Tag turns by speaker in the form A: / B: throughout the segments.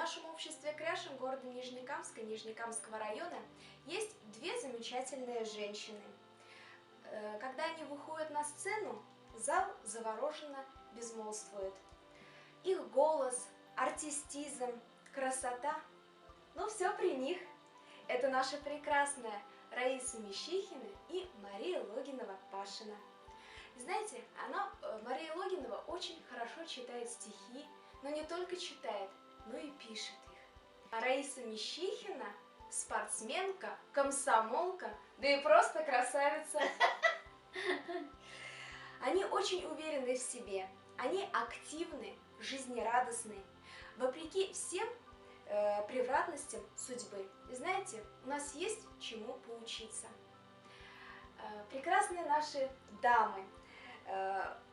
A: нашем обществе Кряшин города Нижнекамска, Нижнекамского района, есть две замечательные женщины. Когда они выходят на сцену, зал завороженно безмолвствует. Их голос, артистизм, красота, ну все при них. Это наша прекрасная Раиса Мещихина и Мария Логинова-Пашина. Знаете, Мария Логинова очень хорошо читает стихи, но не только читает, но и пишет их. А Раиса Мещихина – спортсменка, комсомолка, да и просто красавица. Они очень уверены в себе, они активны, жизнерадостны, вопреки всем превратностям судьбы. И знаете, у нас есть чему поучиться. Прекрасные наши дамы,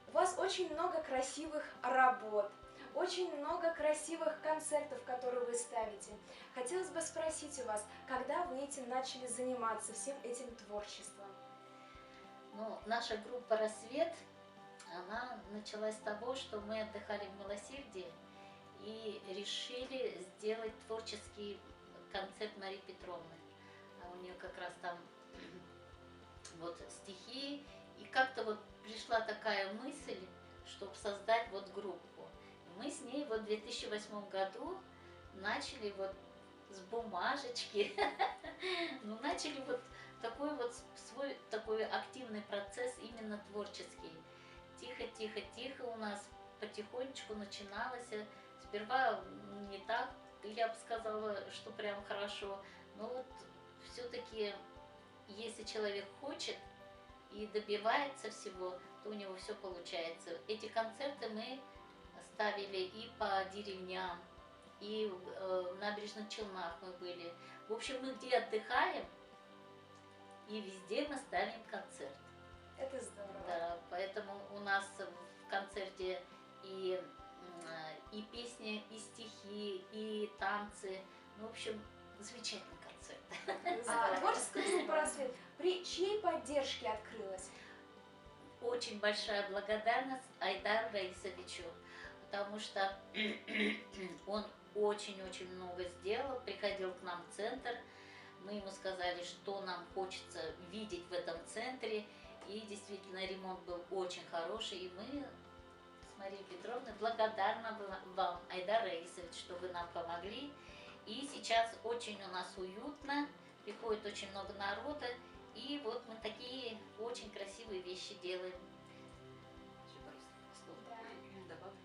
A: у вас очень много красивых работ, очень много красивых концертов, которые вы ставите. Хотелось бы спросить у вас, когда вы этим начали заниматься, всем этим творчеством?
B: Ну, наша группа «Рассвет», она началась с того, что мы отдыхали в Милосердии и решили сделать творческий концерт Марии Петровны. А у нее как раз там вот стихи, и как-то вот пришла такая мысль, чтобы создать вот группу. И мы с ней вот в 2008 году начали вот с бумажечки, ну, начали вот такой вот свой такой активный процесс именно творческий. Тихо у нас потихонечку начиналось. Сперва не так, я бы сказала, что прям хорошо, но вот все-таки, если человек хочет и добивается всего, то у него все получается. Эти концерты мы ставили и по деревням, и в Набережных Челнах мы были. В общем, мы где отдыхаем, и везде мы ставим концерт.
A: Это здорово.
B: Да, поэтому у нас в концерте и песни, и стихи, и танцы. Ну, в общем, замечательный концерт.
A: Творческая группа «Рассвет» при чьей поддержке открылась?
B: Очень большая благодарность Айдару Раисовичу, потому что он очень-очень много сделал, приходил к нам в центр, мы ему сказали, что нам хочется видеть в этом центре, и действительно ремонт был очень хороший, и мы с Марией Петровной благодарны вам, Айдар Раисович, что вы нам помогли, и сейчас очень у нас уютно, приходит очень много народа, и вот мы такие очень красивые вещи делаем.
C: Еще пару слов добавлю.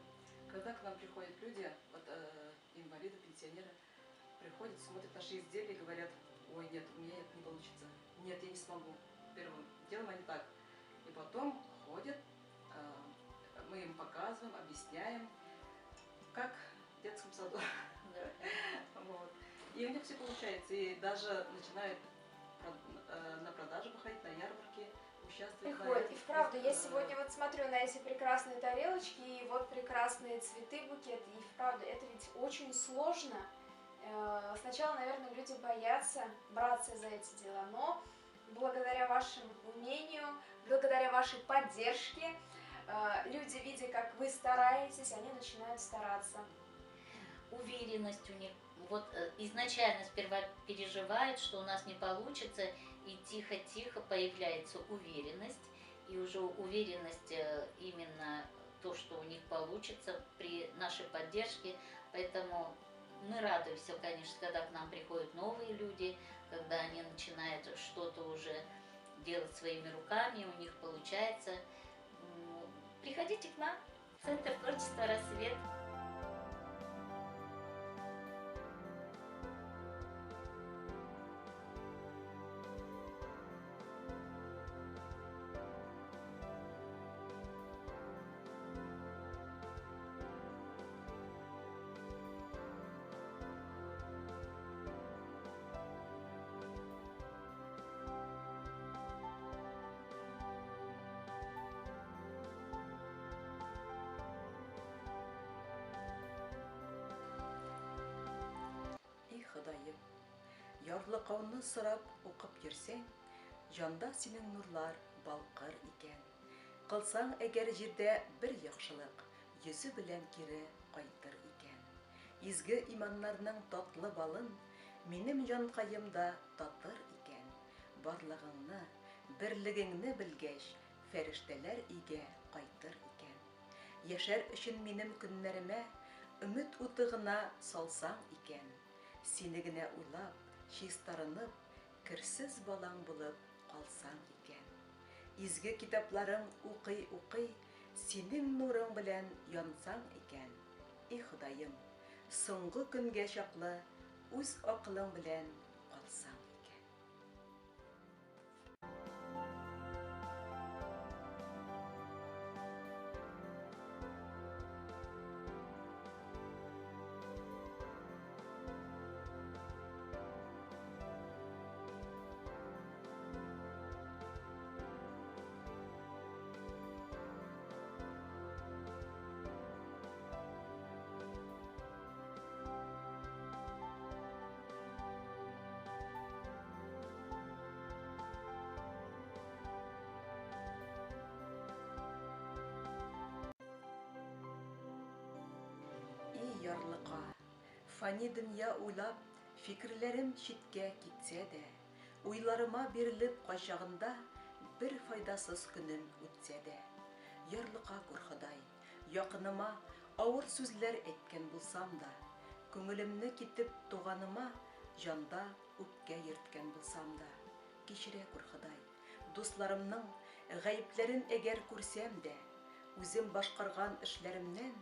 C: Когда к нам приходят люди, вот, инвалиды, пенсионеры, приходят, смотрят наши изделия и говорят: ой, нет, у меня это не получится, нет, я не смогу. Первым делом они так. И потом ходят, мы им показываем, объясняем, как в детском саду. Вот. И у них все получается. И даже начинают на продажу выходить, на ярмарки, участвовать.
A: Приходит. И вправду, я сегодня вот смотрю на эти прекрасные тарелочки, и вот прекрасные цветы, букеты. И вправду, это ведь очень сложно. Сначала, наверное, люди боятся браться за эти дела, но благодаря вашему умению, благодаря вашей поддержке, люди, видя, как вы стараетесь, они начинают стараться.
B: Уверенность у них. Вот изначально сперва переживают, что у нас не получится, и тихо-тихо появляется уверенность, и уже уверенность именно то, что у них получится при нашей поддержке, поэтому мы радуемся, конечно, когда к нам приходят новые люди, когда они начинают что-то уже делать своими руками, у них получается. Приходите к нам в Центр творчества «Рассвет».
C: Ходаем, ярлыqауны сұрап оқып йөрсәң, жанда синең нурлар балқыр икән. Кылсаң әгәр җирдә бер яхшылык, йөзе белән кире кайтыр икән.
D: изге иманнарның татлы балын минем җанкаемда татыр икән. Барлыгыңны, берлегеңне белгәч, фәрештәләр игә кайтыр икән. Яшәр өчен минем көннәремә өмет уты гына салсаң икән. Сине генә уйлап, чистарынып, керсез балаң булып калсаң икән. Изге китапларың укый, синең нурың белән янсаң икән. И Ходаем, соңгы көнгә чаклы үз акылың белән калсаң икән. И ярлыка, фани дөнья уйлап, фикерләрем читкә китсә дә, уйларыма бирелеп кайчагында бер файдасыз көнем үтсә дә, ярлыка күр Ходай, якыныма авыр сүзләр әйткән булсам да, күңелемне китеп туганыма җанда үпкә йөрткән булсам да, кичерә күр Ходай, дусларымның гаепләрен әгәр күрсәм дә, үзем башкарган эшләремнән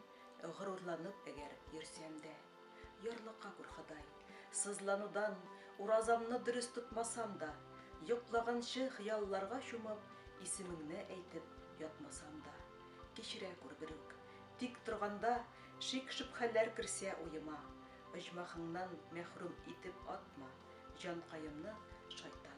D: горурланып әгәр йөрсәм дә, ярлыка күр Ходай, сызланудан уразамны дөрес тотмасам да, йоклаганчы хыялларга чумып, исемеңне әйтеп ятмасам да, кичерә күр берүк, тик торганда шик-шөбһәләр керсә уема, оҗмахыңнан мәхрүм итеп атма, җанкаемны шайтан